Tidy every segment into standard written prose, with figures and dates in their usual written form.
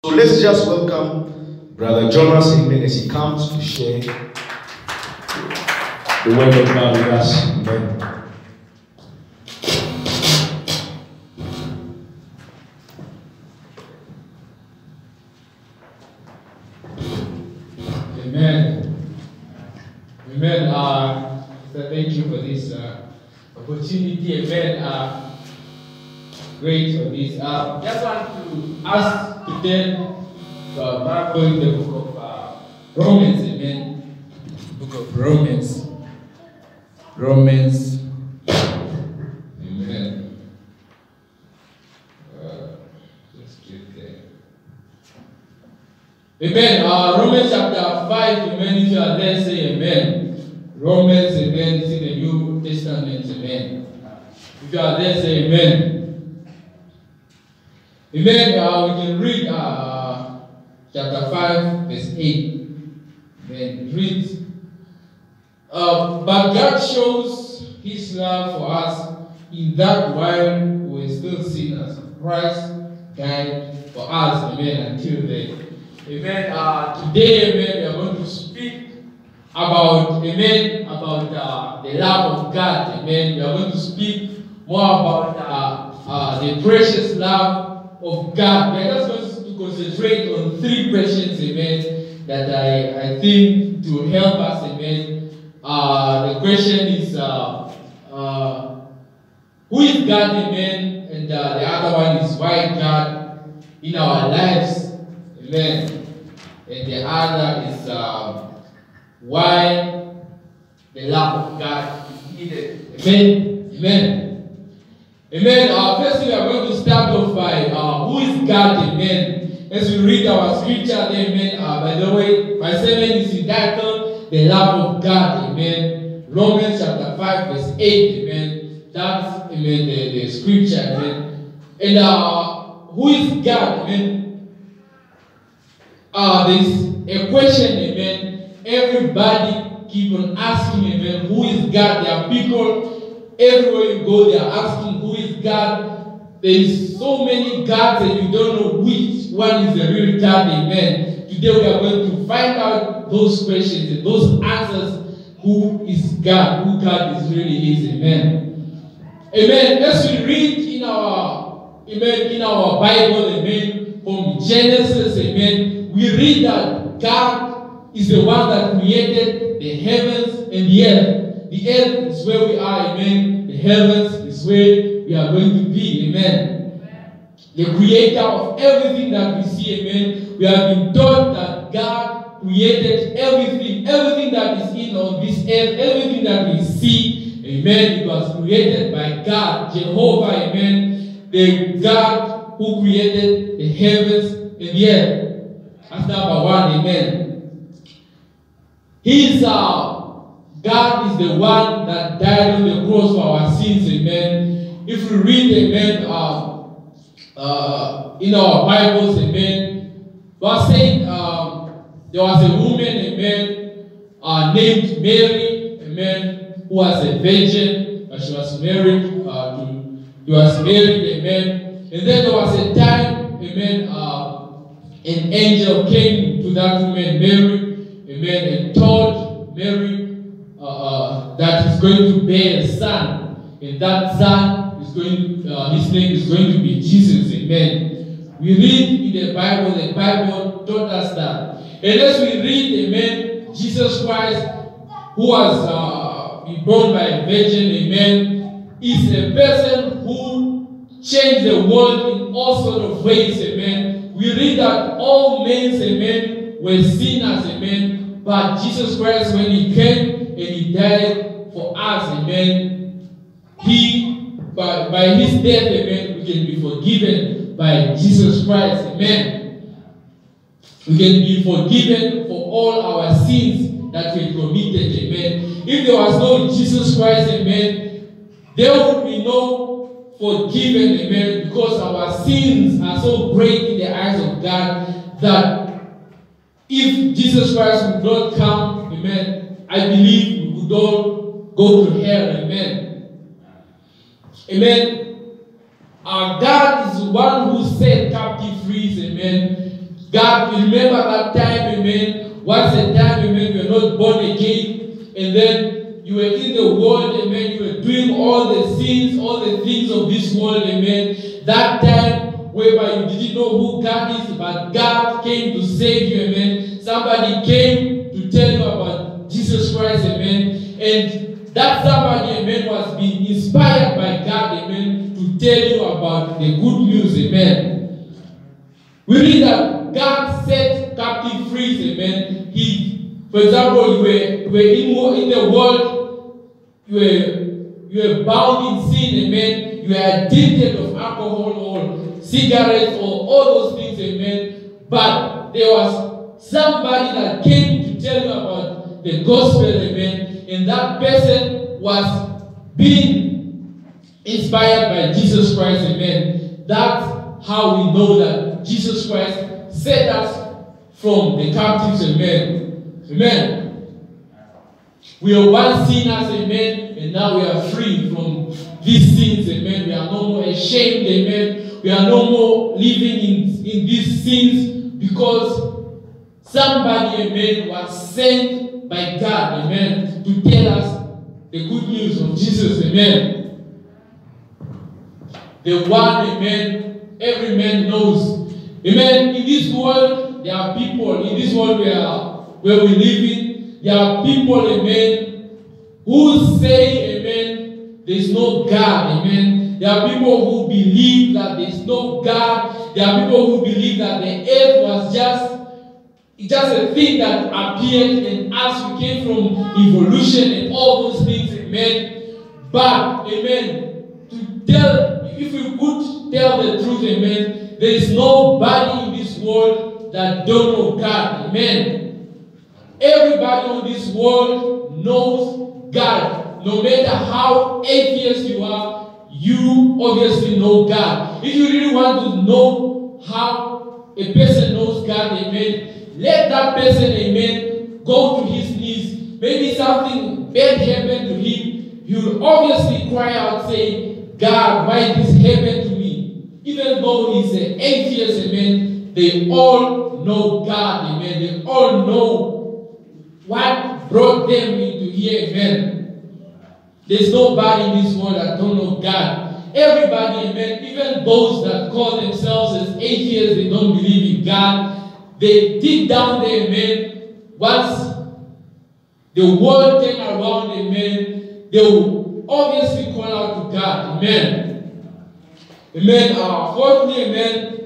So let's just welcome Brother Jonas, amen, as he comes to share the word of God with us. Amen. Amen. Amen. So thank you for this opportunity. Amen. Great for this. Just want to ask to turn to our Bible in the book of Romans. Amen. Book of Romans. Romans. Amen. Let's get there. Amen. Romans chapter 5. Amen. If you are there, say amen. Romans. Amen. It's in the New Testament. Amen. If you are there, say amen. Amen. We can read chapter 5, verse 8. Amen. Read. But God shows His love for us in that while we were still sinners, Christ died for us. Amen. Until then. Amen. Today, amen, we are going to speak about, amen, about the love of God. Amen. We are going to speak more about the precious love of God. We are just going to concentrate on three questions, amen, that I think to help us, amen. The question is, who is God, amen, and the other one is why God in our lives, amen, and the other is why the love of God is needed, amen, amen. Amen. First, we are going to start off by who is God, amen. As we read our scripture, amen. By the way, my sermon is entitled The Love of God, amen. Romans chapter 5, verse 8, amen. That's, amen, the scripture, amen. And who is God, amen? There's a question, amen. Everybody keep on asking, amen, who is God? There are people everywhere you go, they are asking who is God. There is so many gods and you don't know which one is the real God. Amen. Today we are going to find out those questions and those answers. Who is God? Who God is really is. Amen. Amen. As we read in our Bible, amen, from Genesis, amen, we read that God is the one that created the heavens and the earth. The earth is where we are, amen. The heavens is where we are going to be, amen. The creator of everything that we see, amen. We have been taught that God created everything that is in on this earth, everything that we see, amen. It was created by God, Jehovah, amen. The God who created the heavens and the earth. That's number one, amen. God is the one that died on the cross for our sins, amen. If we read, amen, in our Bibles, amen, was saying there was a woman, amen, named Mary, amen, who was a virgin, but she was married amen. And then there was a time, amen, an angel came to that woman, Mary, amen, and told Mary that he's going to bear a son, and that son is his name is going to be Jesus, amen. We read in the Bible taught us that. And as we read, amen, Jesus Christ, who was born by a virgin, amen, is a person who changed the world in all sorts of ways, amen. We read that all men, amen, were sinners, amen. But Jesus Christ, when he came and he died for us, amen, by his death, amen, we can be forgiven by Jesus Christ, amen. We can be forgiven for all our sins that we committed, amen. If there was no Jesus Christ, amen, there would be no forgiven, amen, because our sins are so great in the eyes of God that if Jesus Christ would not come, amen, I believe we would all go to hell, amen. Amen. God is the one who set captive free, amen. God, remember that time, amen. Once a time, amen, you were not born again, and then you were in the world, amen. You were doing all the sins, all the things of this world, amen. That time whereby you didn't know who God is, but God came to save you, amen. Somebody came to tell you about Jesus Christ, amen. And that somebody, amen, was being inspired by God, amen, to tell you about the good news, amen. We read that God set captive free, amen. For example, you were in the world, you were bound in sin, amen. You were addicted of alcohol or cigarettes or all those things, amen. But there was somebody that came to tell you about the gospel, amen. And that person was being inspired by Jesus Christ, amen. That's how we know that Jesus Christ set us from the captives, amen. Amen. We are once sinners, amen, and now we are free from these sins, amen. We are no more ashamed, amen. We are no more living in these sins because somebody, amen, was sent by God, amen, to tell us the good news of Jesus, amen. The one, amen, every man knows. Amen. In this world, there are people, in this world where we live in, there are people, amen, who say, amen, there is no God, amen. There are people who believe that there is no God. There are people who believe that the earth was just a thing that appeared and us we came from evolution and all those things, amen. But, amen, if we could tell the truth, amen, there is nobody in this world that don't know God, amen. Everybody in this world knows God. No matter how atheist you are, you obviously know God. If you really want to know how a person knows God, amen, let that person, amen, go to his knees. Maybe something bad happened to him. He will obviously cry out, say, God, why this happened to me? Even though he's an atheist, amen, they all know God, amen. They all know what brought them into here, amen. There's nobody in this world that don't know God. Everybody, amen, even those that call themselves as atheists, they don't believe in God. They deep down there, amen, once the world turn around, amen, they will obviously call out to God, amen. Amen. Fourthly, amen,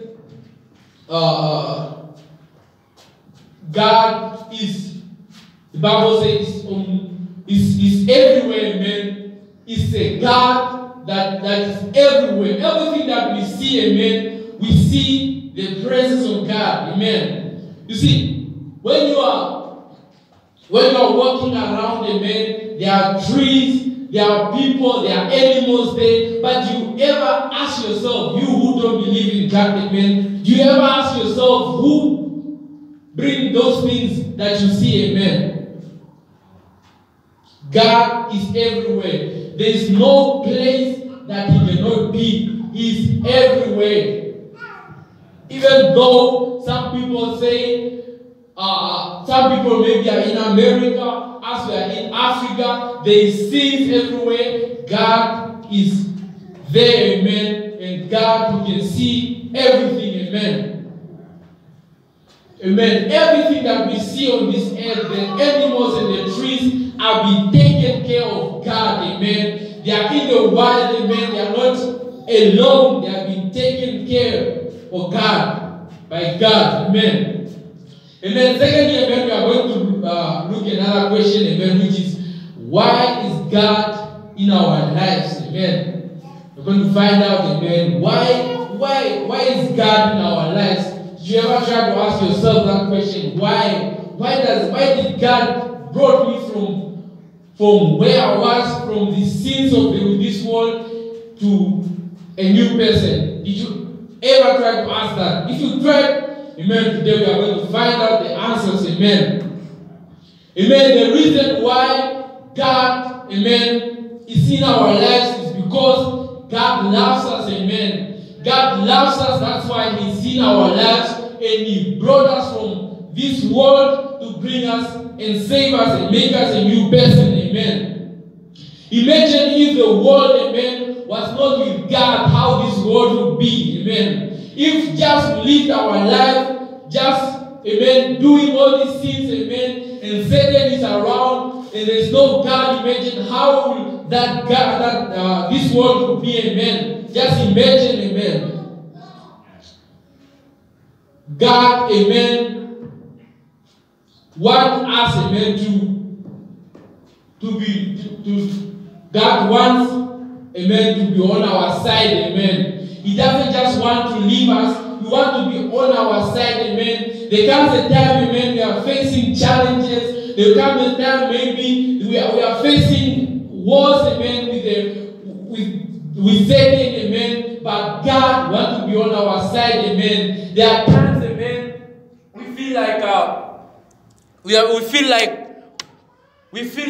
God is, the Bible says, is everywhere, amen. It's a God that is everywhere. Everything that we see, amen, we see the presence of God, amen. You see, when you are walking around, amen, there are trees, there are people, there are animals there, but you ever ask yourself, you who don't believe in God, amen, do you ever ask yourself who bring those things that you see, amen? God is everywhere. There is no place that he cannot be. He is everywhere. Even though some people say, some people maybe are in America, as we are in Africa, there is sins everywhere. God is there, amen. And God who can see everything, amen. Amen. Everything that we see on this earth, the animals and the trees, are being taken care of God, amen. They are in the wild, amen. They are not alone. They are being taken care of God, by God, amen. And then secondly, amen, we are going to look at another question, amen, which is, why is God in our lives, amen? We're going to find out, amen, why is God in our lives? Did you ever try to ask yourself that question? Why did God brought me from where I was, from the sins of this world, to a new person? Did you ever try to ask that? If you tried, amen, today we are going to find out the answers, amen. Amen. The reason why God, amen, is in our lives is because God loves us, amen. God loves us, that's why he's in our lives, and and He brought us from this world to bring us and save us and make us a new person. Amen. Imagine if the world, amen, was not with God, how this world would be. Amen. If just we lived our life, just, amen, doing all these things, amen, and Satan is around, and there's no God, imagine how will that God, this world would be, amen. Just imagine, amen. God, amen, want us, amen, God wants, amen, to be on our side, amen. He doesn't just want to leave us, He wants to be on our side, amen. There comes a time, amen, we are facing challenges. There comes a time, maybe we are facing wars, amen, with Satan, amen. But God wants to be on our side, amen. There are times, amen, we feel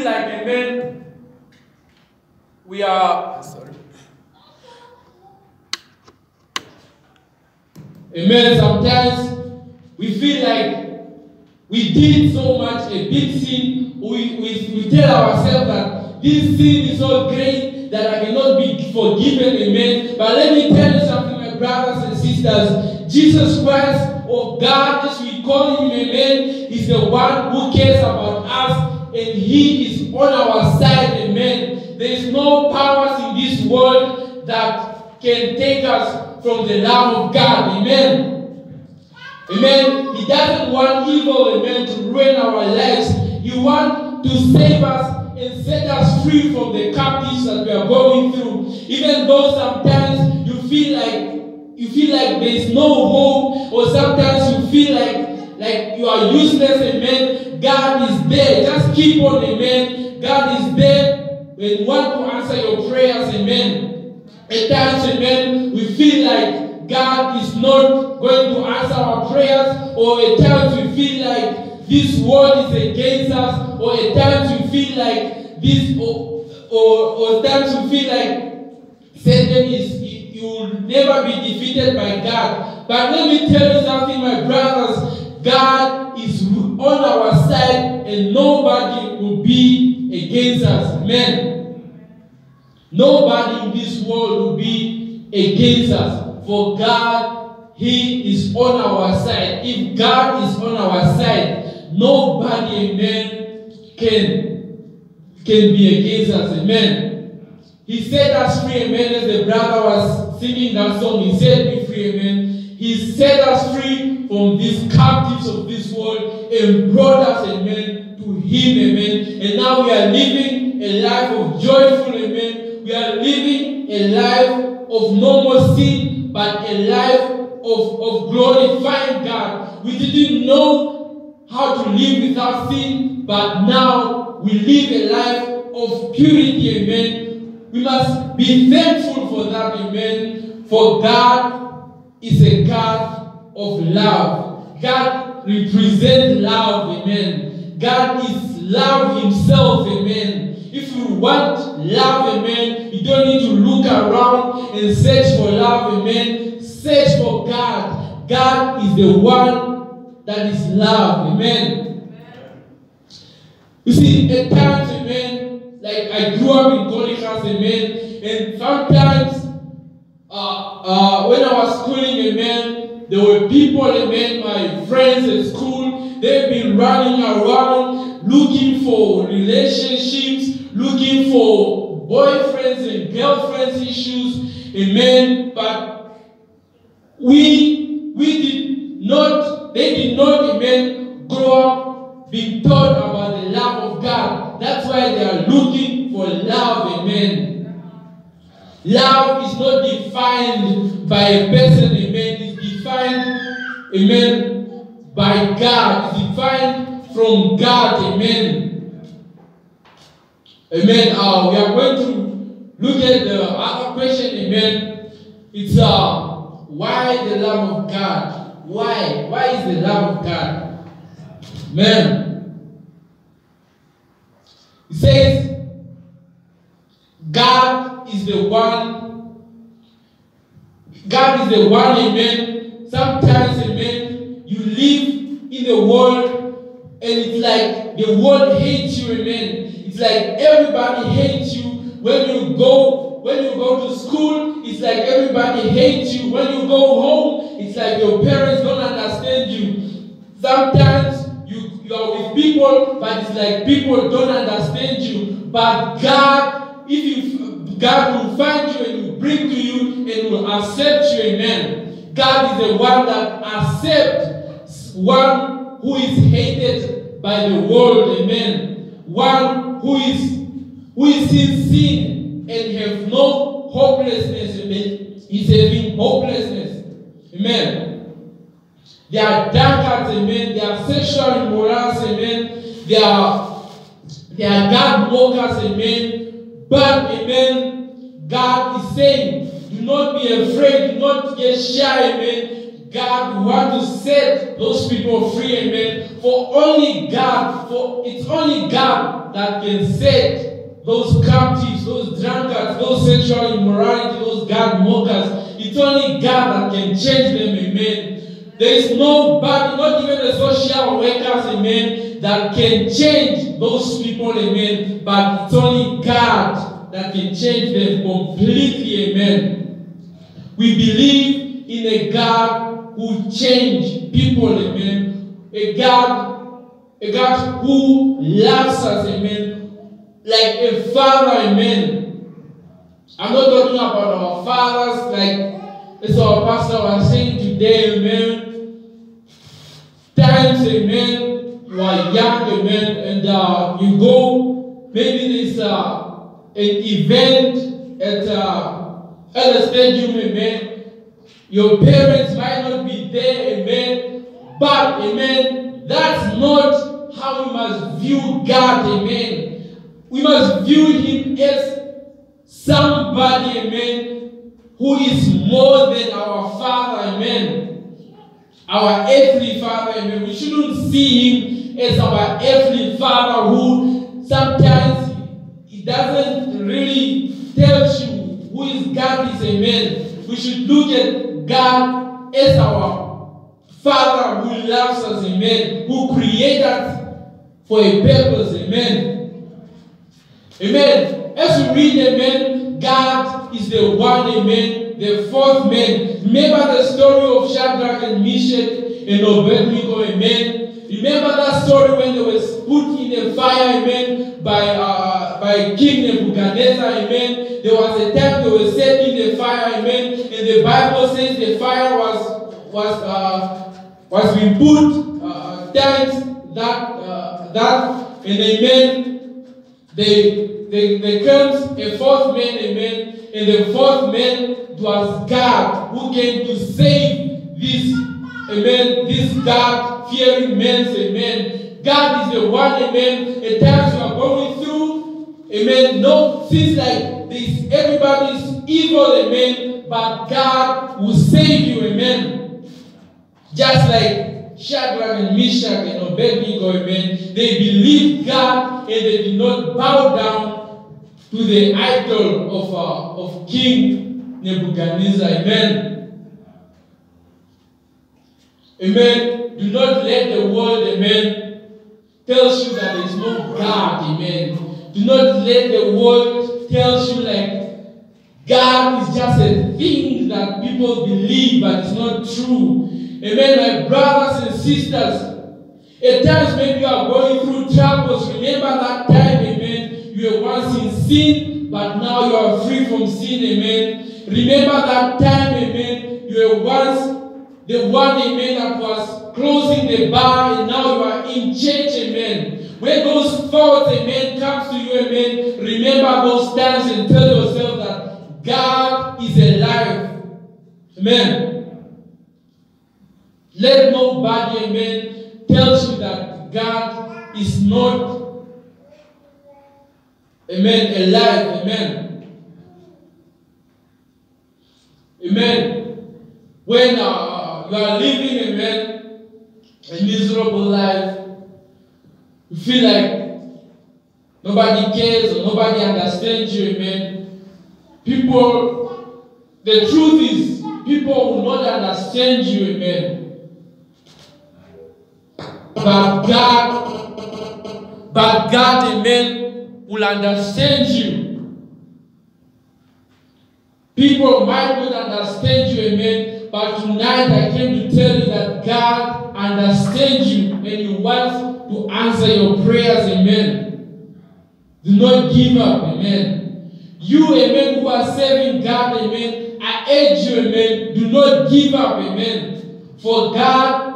like, amen, we are, sorry. Amen. Sometimes we feel like we did so much, a big sin. We tell ourselves that this sin is so great that I cannot be forgiven. Amen. But let me tell you something, my brothers and sisters. Jesus Christ, of God, as we call Him, amen, is the one who cares about us, and He is on our side. Amen. There is no powers in this world that can take us from the love of God. Amen. Amen. He doesn't want evil, amen, to ruin our lives. He wants to save us and set us free from the captives that we are going through. Even though sometimes you feel like there is no hope, or sometimes you feel like you are useless, amen. God is there. Just keep on, amen. God is there and want to answer your prayers, amen. At times, amen, we feel like God is not going to answer our prayers, or at times we feel like this world is against us, or at times we feel like this, or at times we feel like Satan you will never be defeated by God. But let me tell you something, my brothers, God is on our side, and nobody will be against us. Amen. Nobody in this world will be against us. For God, He is on our side. If God is on our side, nobody, amen, can be against us. Amen. He set us free, amen, as the brother was singing that song. He set me free, amen. He set us free from these captives of this world and brought us, amen, to Him, amen. And now we are living a life of joyful, amen. We are living a life of no more sin, but a life of glorifying God. We didn't know how to live without sin, but now we live a life of purity, amen. We must be thankful for that, amen. For God is a God of love. God represents love, amen. God is love Himself, amen. If you want love, amen, you don't need to look around and search for love, amen. Search for God. God is the one that is love, amen. You see, at times, amen, like I grew up in Colikhas, amen, and sometimes when I was schooling, amen, there were people, amen, my friends at school, they've been running around looking for relationships, looking for boyfriends and girlfriends issues, amen. But they did not, amen, grow up being taught about the love of God. That's why they are looking for love, amen. Love is not defined by a person, amen. It's defined, amen, by God. It's defined from God, amen. Amen. We are going to look at the other question, amen. It's why the love of God? Why? Why is the love of God? Amen. It says, God is the one, amen. Sometimes, amen, live in the world, and it's like the world hates you, amen. It's like everybody hates you. When you go to school, it's like everybody hates you. When you go home, it's like your parents don't understand you. Sometimes you are with people, but it's like people don't understand you. But God, God will find you and will bring to you and will accept you, amen. God is the one that accepts one who is hated by the world, amen. One who is in sin and have no hopelessness, amen. He's having hopelessness, amen. They are drunkards, amen. They are sexual immorals, amen. They are God mockers, amen. But, amen, God is saying, do not be afraid, do not get shy, amen. God wants to set those people free, amen. It's only God that can set those captives, those drunkards, those sexual immorality, those God mockers. It's only God that can change them, amen. There is nobody, not even the social workers, amen, that can change those people, amen. But it's only God that can change them completely, amen. We believe in a God who changes people, amen. A God who loves us, amen. Like a father, amen. I'm not talking about our fathers, like as our pastor was saying today, amen. Times, amen, you are young, amen, and you go, maybe there's an event at a stadium, amen. Your parents might not be there, amen. But, amen, that's not how we must view God, amen. We must view him as somebody, amen, who is more than our Father, amen. Our earthly Father, amen. We shouldn't see him as our earthly Father who sometimes he doesn't really tell you who his God is, amen. We should look at God as our Father who loves us, amen, who created us for a purpose, amen. Amen. As we read, amen, God is the one, amen, the fourth man. Remember the story of Shadrach and Meshach and Abednego, amen. Remember that story when they were put in the fire, amen, by King Nebuchadnezzar, amen. There was a time they were set in the fire, amen, and the Bible says the fire was being put times that and amen. There comes a fourth man, amen, and the fourth man was God who came to save this, amen, this God-fearing man, amen. God is the one, amen, at times you are going through, amen, no, seems like this, everybody's evil, amen, but God will save you, amen. Just like Shadrach and Meshach and Abednego, amen, they believed God and they did not bow down to the idol of King Nebuchadnezzar, amen. Amen. Do not let the world, amen, tell you that there is no God, amen. Do not let the world tell you like God is just a thing that people believe, but it's not true. Amen, my brothers and sisters. At times when you are going through troubles, remember that time, amen, you were once in sin, but now you are free from sin, amen. Remember that time, amen, you were once the one, amen, that was closing the bar, and now you are in church, amen. When those thoughts, amen, comes to you, amen, remember those times and tell yourself that God is alive. Amen. Let nobody, amen, tell you that God is not, amen, alive, amen. Amen. When you are living, amen, a miserable life, you feel like nobody cares or nobody understands you, amen. People, the truth is, people will not understand you, amen. But God, amen, will understand you. People might not understand you, amen, but tonight I came to tell you that God understands you and He wants to answer your prayers, amen. Do not give up, amen. You, amen, who are serving God, amen, I urge you, amen, do not give up, amen. For God,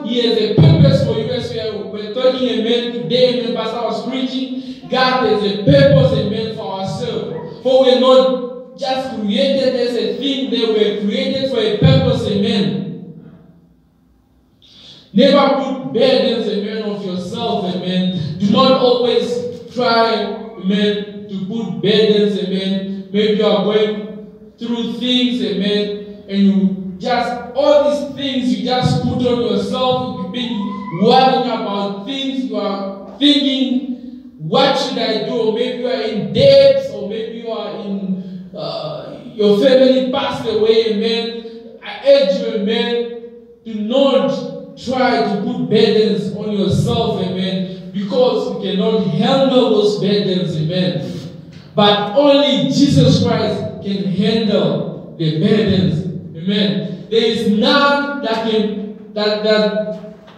He has a purpose for you. As we're talking, amen, today, amen, Pastor was preaching, God has a purpose, amen, for ourselves. For we're not just created as a thing, they were created for a purpose, amen. Never put burdens, amen, of yourself, amen. Do not always try, amen, to put burdens, amen. Maybe you are going through things, amen, and you just, all these things you just put on yourself. You've been worrying about things, you are thinking, what should I do? Or maybe you are in debt, or maybe you are in, your family passed away, amen. I urge you, amen, do not try to put burdens on yourself, amen, because you cannot handle those burdens, amen. But only Jesus Christ can handle the burdens, amen. There is none that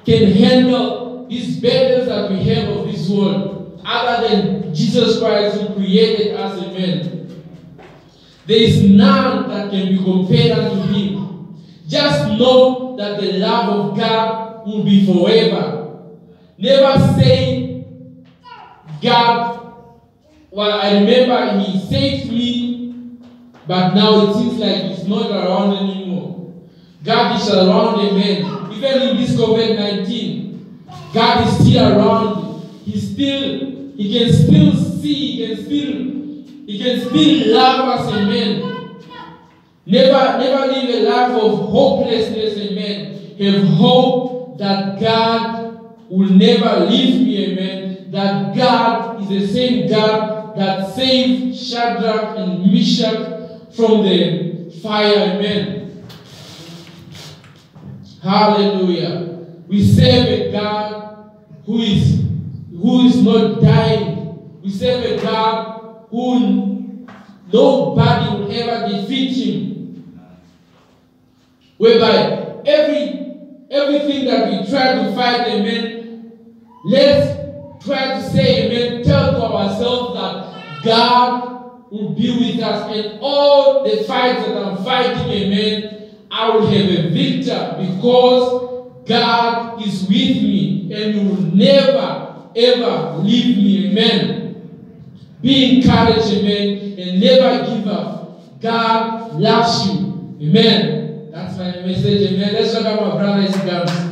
can handle these burdens that we have of this world, other than Jesus Christ who created us, amen. There is none that can be compared unto Him. Just know that the love of God will be forever. Never say, God, well, I remember He saved me, but now it seems like He's not around anymore. God is around, amen. Even in this COVID-19, God is still around. He can still see, He can still love us, amen. Never live a life of hopelessness, amen. Have hope that God will never leave me, amen. That God is the same God that saved Shadrach and Meshach from the fire, amen. Hallelujah. We serve a God who is not dying. We serve a God who nobody will ever defeat Him. Whereby everything that we try to fight, amen, let's try to say, amen, tell to ourselves that God will be with us, and all the fights that I'm fighting, amen, I will have a victor, because God is with me and He will never ever leave me, amen. Be encouraged, amen, and never give up. God loves you, amen. That's my message, amen. Let's look at my brother Instagram.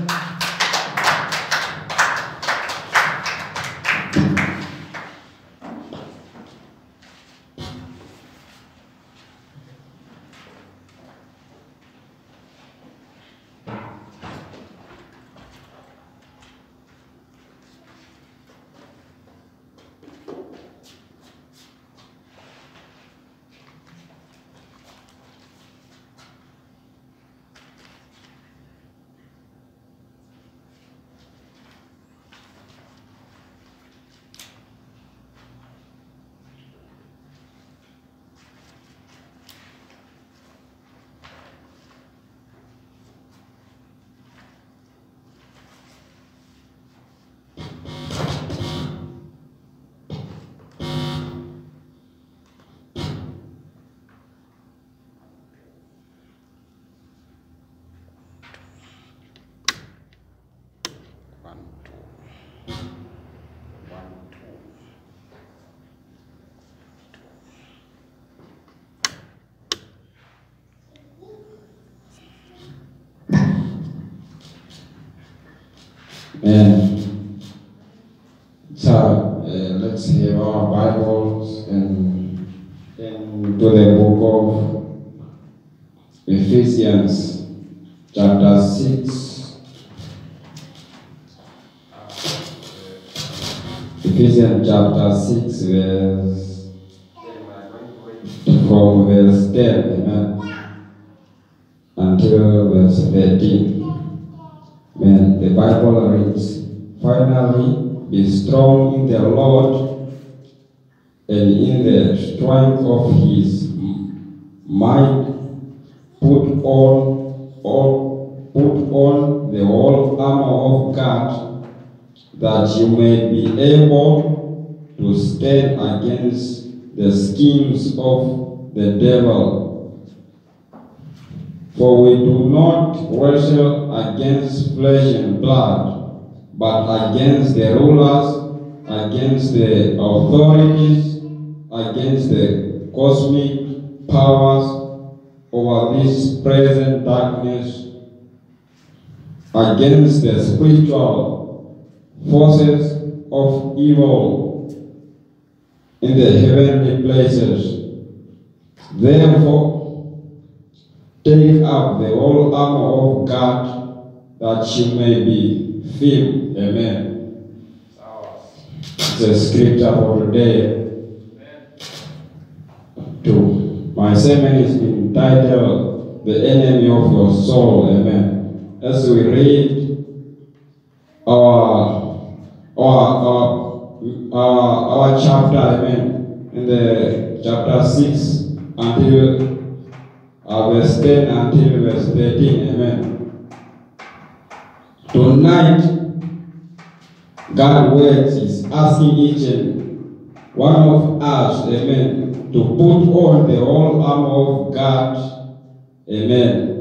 So let's have our Bibles and to the book of Ephesians, chapter 6. Ephesians chapter 6, verse from verse 10, amen, until verse 13. Amen. The Bible reads, finally, be strong in the Lord and in the strength of his might. Put on the whole armor of God, that you may be able to stand against the schemes of the devil. For we do not wrestle against flesh and blood, but against the rulers, against the authorities, against the cosmic powers over this present darkness, against the spiritual forces of evil in the heavenly places. Therefore, take up the whole armor of God, that you may be filled. Amen. It's a scripture for today. My sermon is entitled, The Enemy of Your Soul. Amen. As we read our chapter, amen, in the chapter 6 until verse 10 until verse 13, amen. Tonight, God's word is asking each and one of us, amen, to put on the whole armor of God. Amen.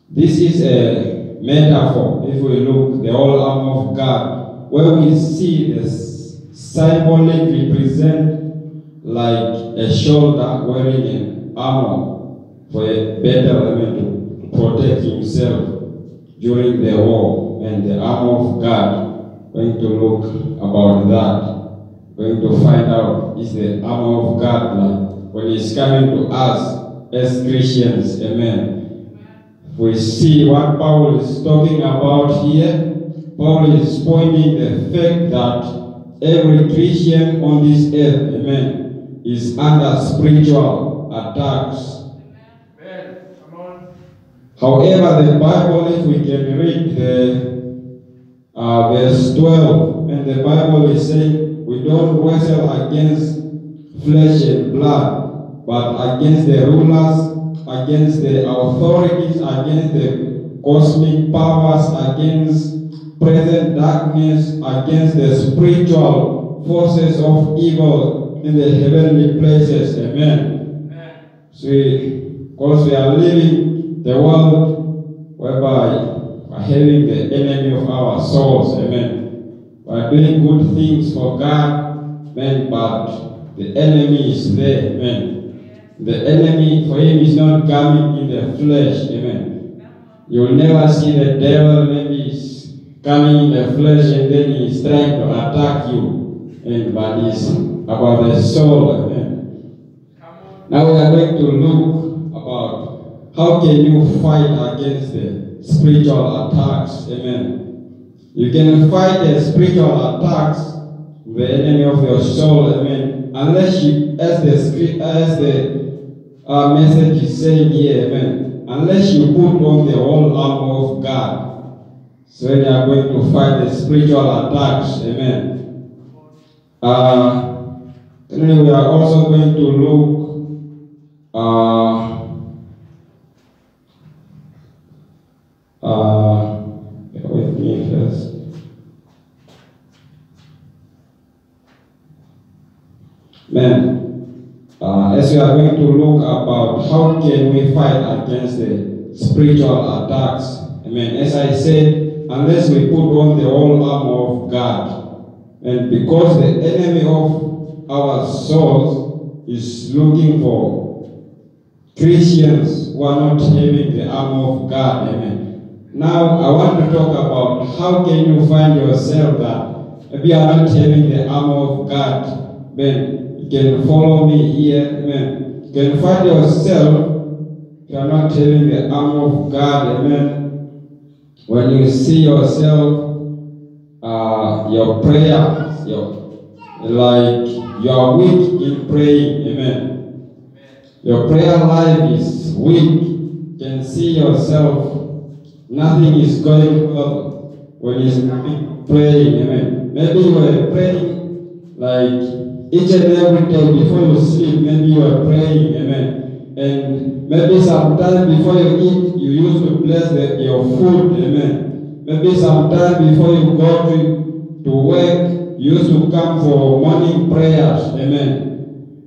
This is a metaphor, if we look, the whole armor of God, where we see the symbolic represent like a shoulder wearing an armor for a better element to protect himself during the war, and the armor of God. Going to look about that. Going to find out is the armor of God, like when it's coming to us as Christians. Amen. We see what Paul is talking about here. Paul is pointing the fact that every Christian on this earth, amen, is under spiritual attacks. Amen. Come on. However, the Bible, if we can read the verse 12, and the Bible is saying, we don't wrestle against flesh and blood, but against the rulers, against the authorities, against the cosmic powers, against present darkness, against the spiritual forces of evil in the heavenly places. Amen. Amen. So because we are living the world whereby we are having the enemy of our souls. Amen. We are doing good things for God, amen, but the enemy is there, amen. The enemy for him is not coming in the flesh, amen. You will never see the devil maybe is coming in the flesh and then he is trying to attack you, and but it's about the soul, amen. Now we are going to look about how can you fight against the spiritual attacks, amen. You can fight the spiritual attacks, the enemy of your soul, amen, unless you, as the message is saying here, amen, unless you put on the whole armor of God. So you are going to fight the spiritual attacks, amen. Then we are also going to look with me first. As we are going to look about how can we fight against the spiritual attacks. Amen. As I said, unless we put on the whole armor of God, and because the enemy of our souls is looking for Christians who are not having the armor of God. Amen. Now I want to talk about how can you find yourself that maybe you are not having the armor of God. Amen. You can follow me here. Amen. You can find yourself if you are not having the armor of God. Amen. When you see yourself, your prayers, like you are weak in praying. Amen. Your prayer life is weak. You can see yourself nothing is going well when he's praying, amen. Maybe you are praying like each and every day before you sleep, maybe you are praying, amen. And maybe sometime before you eat, you used to bless your food, amen. Maybe sometime before you go to work, you used to come for morning prayers, amen.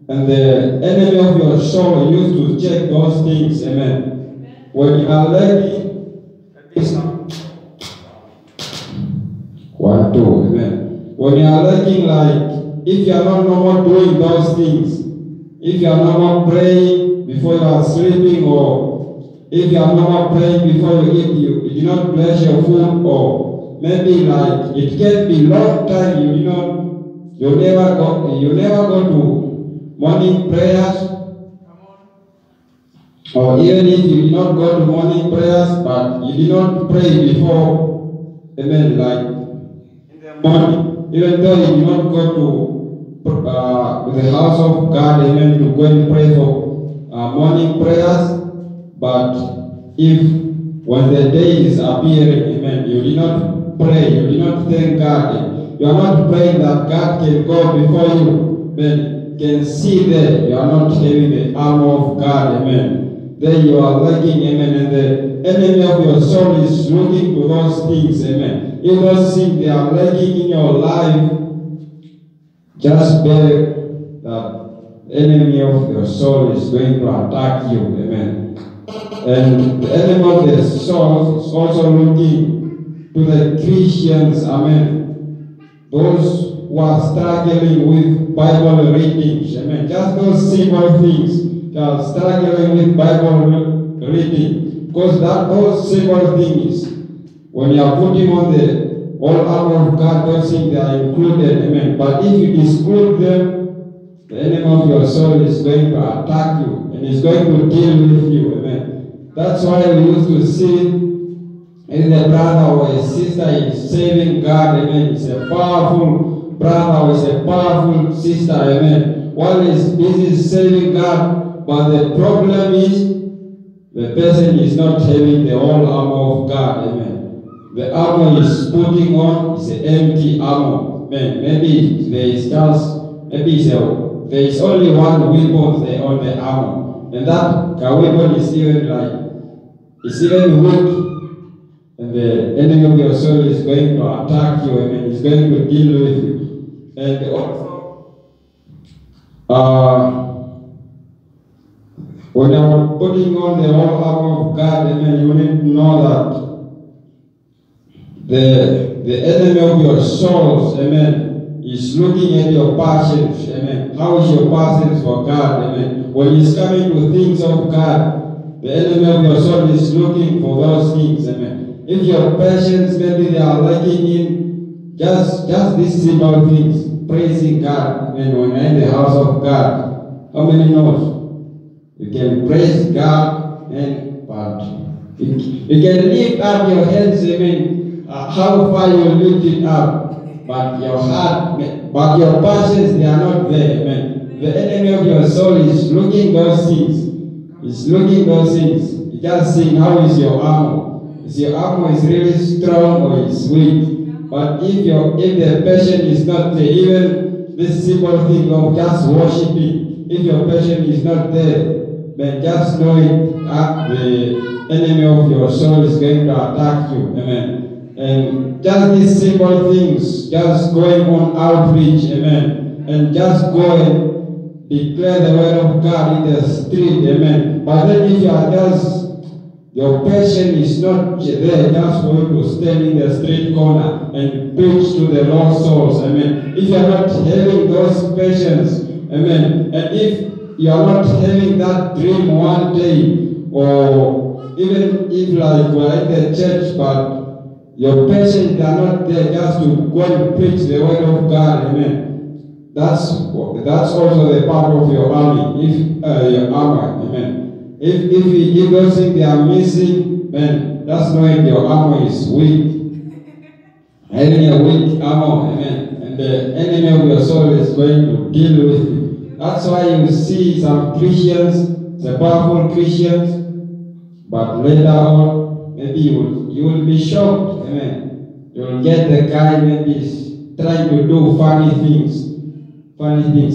And the enemy of your soul used to check those things, amen. When you are lacking, one, two, amen. When you are lacking, like, if you are not no more doing those things, if you are no more praying before you are sleeping, or if you are no more praying before you eat, you do not bless your food, or maybe like it can be long time you never go to morning prayers, or even if you did not go to morning prayers, but you did not pray before, amen, like in the morning, even though you did not go to the house of God, amen, to go and pray for morning prayers, but if when the day is appearing, amen, you did not pray, you did not thank God, you are not praying that God can go before you, amen, can see that you are not having the armor of God, amen. Then you are lacking, amen, and the enemy of your soul is looking to those things, amen. If those things they are lacking in your life, just bear that the enemy of your soul is going to attack you, amen. And the enemy of the soul is also looking to the Christians, amen. Those who are struggling with Bible readings, amen. Just those simple things. Are struggling with Bible reading, because those simple things, when you are putting on the whole armor of God, those things they are included, amen. But if you exclude them, the enemy of your soul is going to attack you and is going to deal with you, amen. That's why we used to see if the brother or a sister is serving God, amen. It's a powerful brother or it's a powerful sister, amen. One is busy serving God. But the problem is, the person is not having the whole armor of God, amen. The armor is putting on is an empty armor, amen. Maybe there is there is only one weapon there on the armor, and that weapon is even weak, and the enemy of your soul is going to attack you, amen. Is going to deal with you, and also, when you're putting on the whole armor of God, amen, you need to know that the enemy of your souls, amen, is looking at your passions, amen. How is your passions for God, amen? When he's coming to things of God, the enemy of your soul is looking for those things, amen. If your passions, maybe they are lacking in just these simple things, praising God, amen, when you're in the house of God. How many knows? You can praise God, but you can lift up your hands, amen. How far you lift it up, but your heart, but your passions, they are not there, amen. The enemy of your soul is looking those things. He's looking those things. He just saying, how is your armor? Is your armor is really strong or is weak? But if the passion is not there, even this simple thing of just worshiping, if your passion is not there, then just know it, the enemy of your soul is going to attack you, amen. And just these simple things, just going on outreach, amen, and just go and declare the word of God in the street, amen. But then if you are your passion is not there, just for you to stand in the street corner and preach to the lost souls, amen. If you are not having those passions, amen, and if you are not having that dream one day, or even if like we are in the church, but your passions are not there just to go and preach the word of God, amen. That's also the part of your army, your armor, amen. If those things they are missing, then that's knowing your armor is weak. Having a weak armor, amen. And the enemy of your soul is going to deal with you. That's why you see some Christians, the powerful Christians, but later on, maybe you you will be shocked. Amen. You will get the guy maybe is trying to do funny things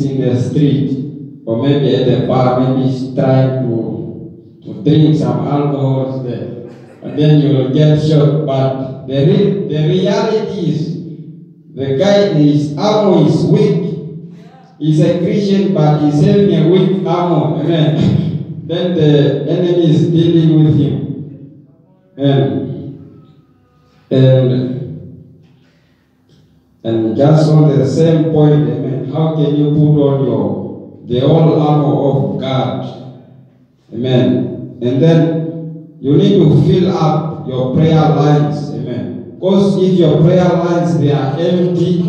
in the street, or maybe at the bar, maybe he's trying to drink some alcohol there, and then you will get shocked. But the reality is, the guy, his armor is weak. He's a Christian, but he's having a weak armor. Amen. Then the enemy is dealing with him. And just on the same point, amen, how can you put on the whole armor of God? Amen. And then you need to fill up your prayer lines. Amen. Because if your prayer lines, they are empty,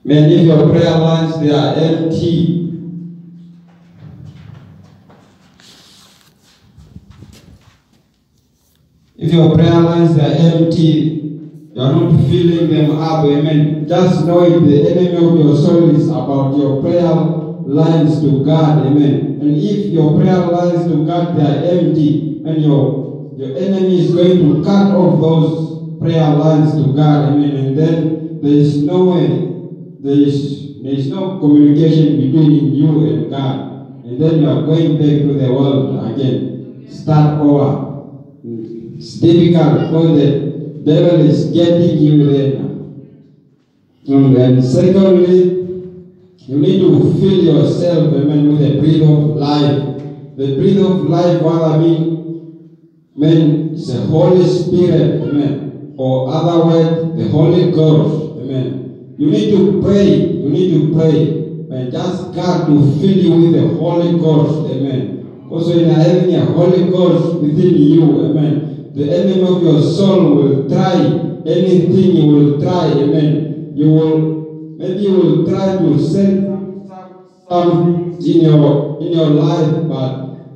man, if your prayer lines, they are empty, if your prayer lines are empty, you are not filling them up, amen. Just know if the enemy of your soul is about your prayer lines to God, amen. And if your prayer lines to God, they are empty, and your enemy is going to cut off those prayer lines to God, amen. And then there is no way, there is no communication between you and God. And then you are going back to the world again. Start over. It's difficult because the devil is getting you there now. And secondly, you need to fill yourself, amen, with the breath of life. The breath of life, what I mean, is the Holy Spirit, amen. Or other word, the Holy Ghost, amen. You need to pray, and just God to fill you with the Holy Ghost, amen. Also, in having a Holy Ghost within you, amen, the enemy of your soul will try anything you will try, amen. Maybe you will try to send some in your life, but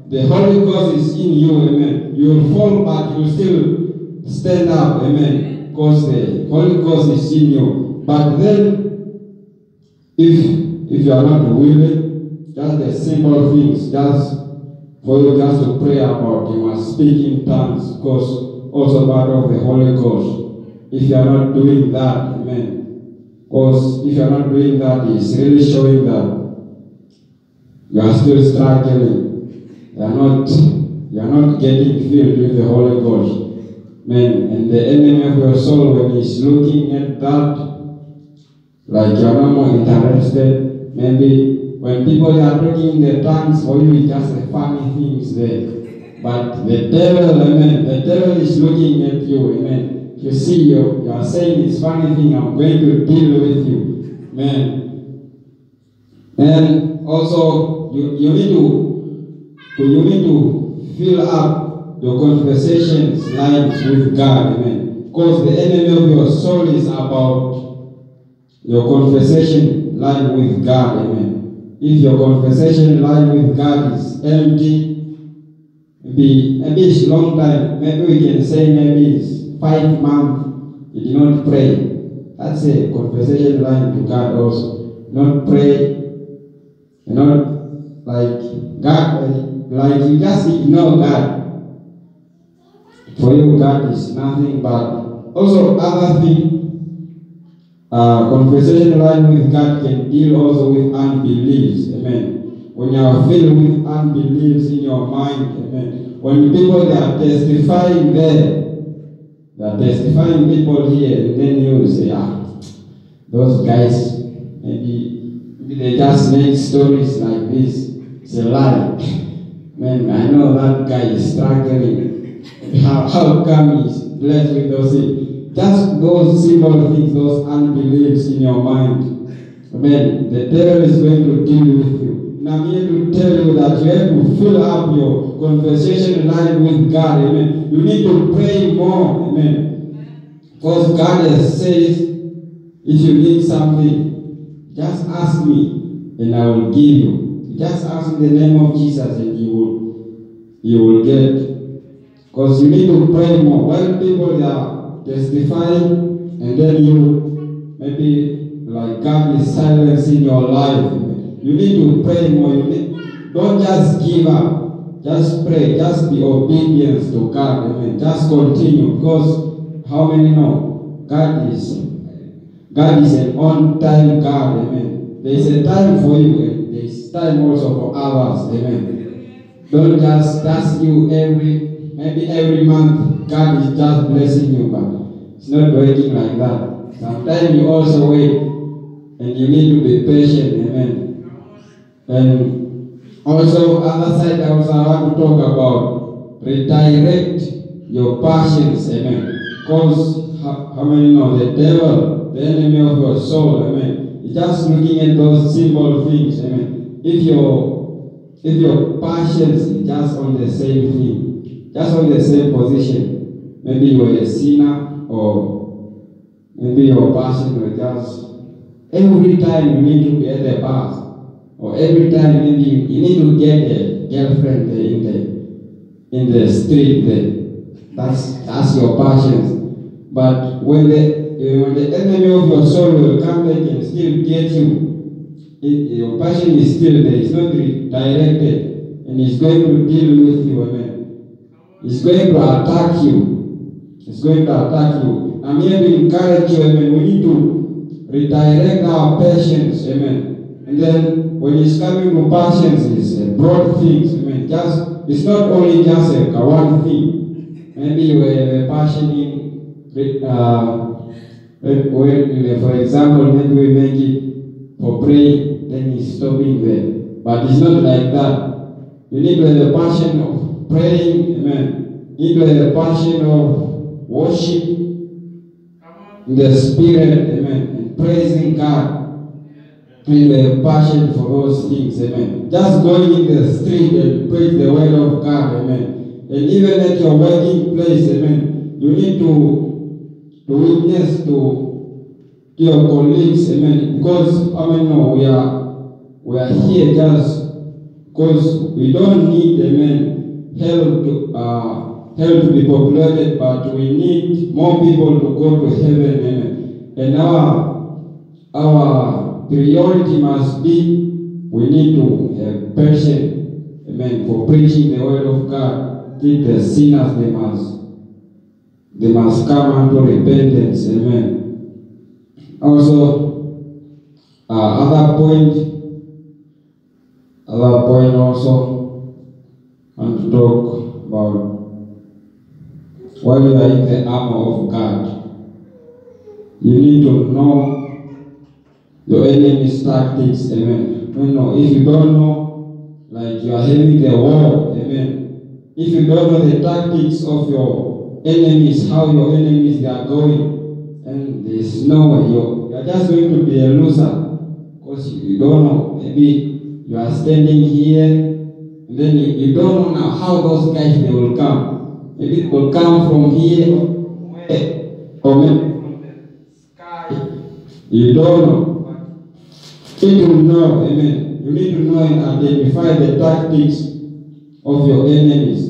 the Holy Ghost is in you, amen. You will fall, but you will still stand up, amen, because the Holy Ghost is in you. But then, if you are not willing, just the simple things, just for you just to pray about, you must speak in tongues, because also part of the Holy Ghost. If you are not doing that, amen, because if you are not doing that, it's really showing that you are still struggling. You are not getting filled with the Holy Ghost. Man, and the enemy of your soul, when he's looking at that, like you are no more interested, maybe when people are talking in the tongues for you, it's just the funny things there. But the devil, amen, the devil is looking at you, amen. You see, you are saying this funny thing, I'm going to deal with you, man. And also, you need to fill up your conversations lines with God, amen. Because the enemy of your soul is about your conversation line with God, amen. If your conversation line with God is empty, maybe it's long time, maybe we can say maybe it's 5 months you did not pray. That's a conversation line to God also. Not pray. Like God, like you just ignore God. For you, God is nothing but also other thing. Conversation line with God can deal also with unbeliefs. Amen. When you are filled with unbeliefs in your mind, amen. When people they are testifying there, they are testifying people here, and then you say, those guys, maybe they just make stories like this. It's a lie. Man, I know that guy is struggling. How come he's blessed with those things? Just those simple things, those unbeliefs in your mind. Amen. The devil is going to deal with you. And I'm here to tell you that you have to fill up your conversation line with God. Amen. You need to pray more. Amen. Because God has says, if you need something, just ask me and I will give you. Just ask in the name of Jesus and you will get. Because you need to pray more. When people are testifying and then you maybe like God is silencing your life, you need to pray more. Don't just give up. just pray, just be obedient to God, amen. Just continue, because how many know God is an on-time God, amen. There is a time for you, and there is time also for others, amen. Don't just you maybe every month God is just blessing you, but it's not working like that. Sometimes you also wait, and you need to be patient, amen. And also, other side, also I want to talk about redirect your passions, amen. Because how many know the devil, the enemy of your soul, amen, is just looking at those simple things, amen. If your passions is just on the same thing, just on the same position, maybe you are a sinner, or maybe your passion was just every time you need to be at the bus, or every time maybe you need to get a girlfriend in the street there. That's your passions. But when the enemy of your soul will come back and still get you, your passion is still there. It's not redirected, and it's going to deal with you, amen. It's going to attack you. It's going to attack you. I'm here to encourage you, amen. We need to redirect our passions, amen. And then when it's coming to passions, it's broad things, amen. It's not only just one thing. Maybe you have a passion in, for example, maybe we make it for praying, then it's stopping there. But it's not like that. You need to have a passion of praying, amen. You need to have a passion of worship in the spirit, amen, and praising God. And we have passion for those things, amen. Just going in the street and preach the word of God, amen. And even at your working place, amen, you need to witness to your colleagues, amen. Because we are here just because we don't need, amen, hell to be populated, but we need more people to go to heaven, amen. And our priority must be, we need to have passion, amen, for preaching the word of God. Till the sinners, they must come unto repentance, amen. Also, other point also, I want to talk about while you are in the armor of God, you need to know your enemy's tactics, amen. If you don't know, like you are having the war, amen. If you don't know the tactics of your enemies, how your enemies they are going, and there's no way you are just going to be a loser, because you don't know. Maybe you are standing here, and then you don't know now how those guys they will come. Maybe it will come from here, or maybe from the sky. You don't know. You need to know, amen. You need to know and identify the tactics of your enemies.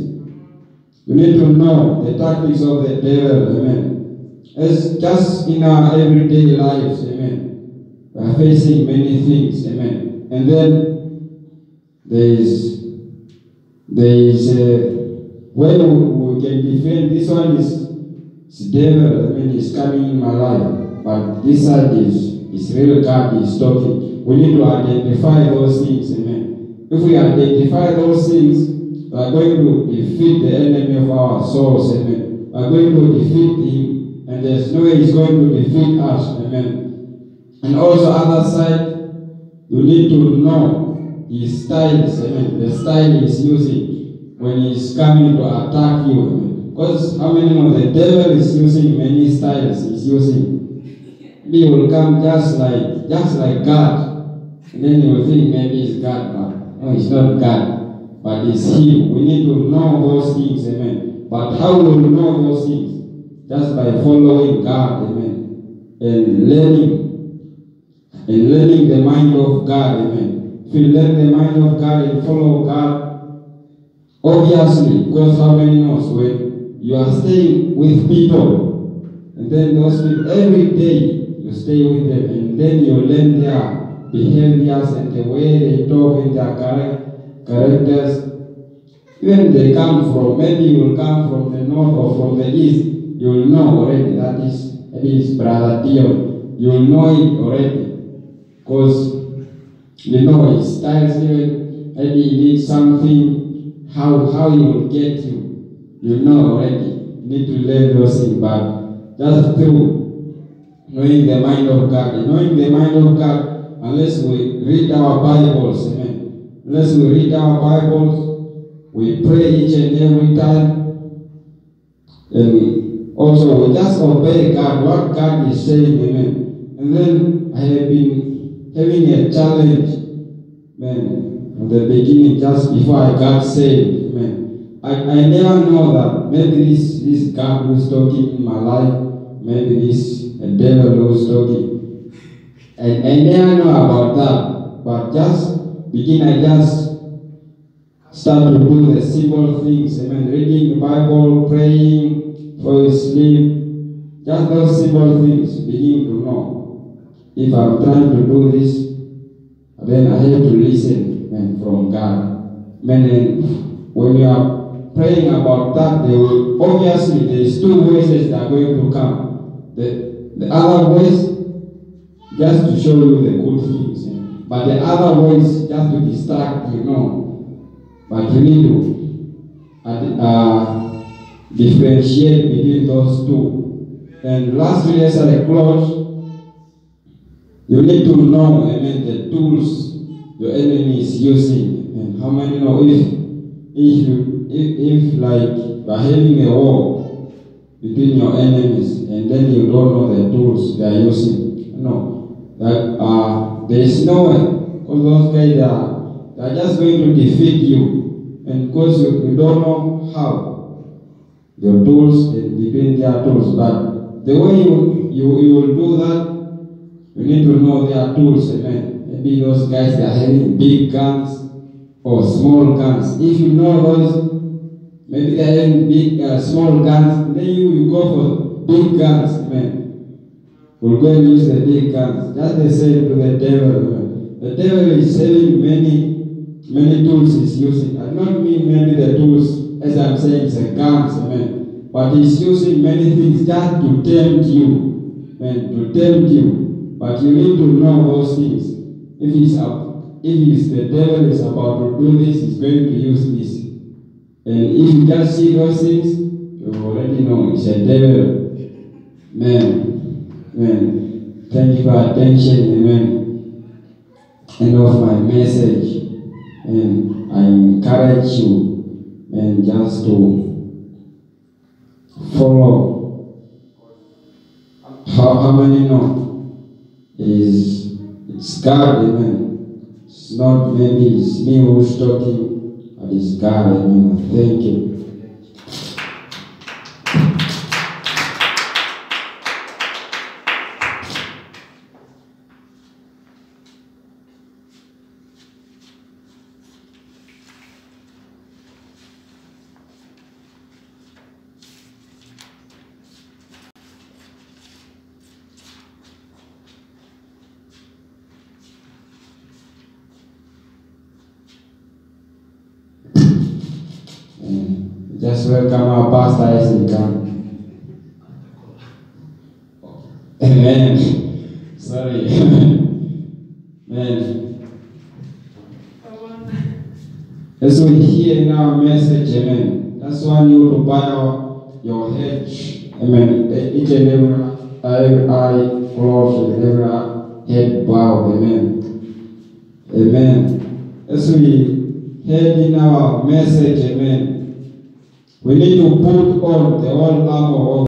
You need to know the tactics of the devil, amen. It's just in our everyday lives, amen. We are facing many things, amen. And then there is a way we can defend. This one is devil, I mean, is coming in my life, but this side is real God is talking. We need to identify those things, amen. If we identify those things, we are going to defeat the enemy of our souls, amen. We are going to defeat him, and there's no way he's going to defeat us, amen. And also, other side, you need to know his styles, amen. The style he's using when he's coming to attack you, amen. Because how many know the devil is using many styles? He's using. He will come just like God. And then you will think maybe it's God, but no, it's not God, but it's Him. We need to know those things, amen. But how will we know those things? Just by following God, amen, and learning the mind of God, amen. If you learn the mind of God and follow God, obviously, because how many knows when you are staying with people, and then those people every day you stay with them, and then you learn their behaviors and the way they talk and their characters, Even they come from, maybe you will come from the north or from the east, you will know already that is Brother Dion. You will know it already. Because you know his styles, even maybe he needs something, how he will get you. You know already. You need to learn those things, but just through knowing the mind of God. And knowing the mind of God, unless we read our Bibles, amen. Unless we read our Bibles, we pray each and every time. And also we just obey God, what God is saying, amen. And then I have been having a challenge, man, at the beginning, just before I got saved, amen. I never know that maybe this God who's talking in my life, maybe this devil who's talking. And I never know about that. But just begin, I just start to do the simple things, amen. Reading the Bible, praying for sleep, just those simple things, begin to know. If I'm trying to do this, then I have to listen, amen, from God. Amen. And when you are praying about that, they will, obviously there's two voices that are going to come. The other voice, just to show you the good things. But the other voice, just to distract you, no. But you need to differentiate between those two. And lastly, as I close, you need to know, amen, the tools your enemy is using. And how many know if like you are having a war between your enemies and then you don't know the tools they are using, no, that there is no way. Because those guys they are just going to defeat you, and because you don't know how your tools and between their tools. But the way you will do that, you need to know their tools, amen. Maybe those guys they are having big guns or small guns. If you know those, maybe they are having big, small guns, then you go for big guns, amen. We'll go and use the big guns. Just the same to the devil, amen. The devil is having many tools he's using. I don't mean maybe the tools, as I'm saying, it's a guns, amen. But he's using many things just to tempt you, amen, to tempt you. But you need to know those things. If the devil is about to do this, he's going to use this. And if you just see those things, you already know it's a devil. Amen. Thank you for attention. Amen. End of my message. And I encourage you, and just to follow. How many know? It's God, amen. It's not maybe it's me who's talking, but it's God, amen. Thank you. Just welcome our pastor as he comes. Amen. Sorry. Amen. As we hear in our message, amen. That's why you to bow your head. Amen. Each and every eye closed and every head bowed. Amen. Amen. As we heard in our message, amen. We need to put on the whole armor of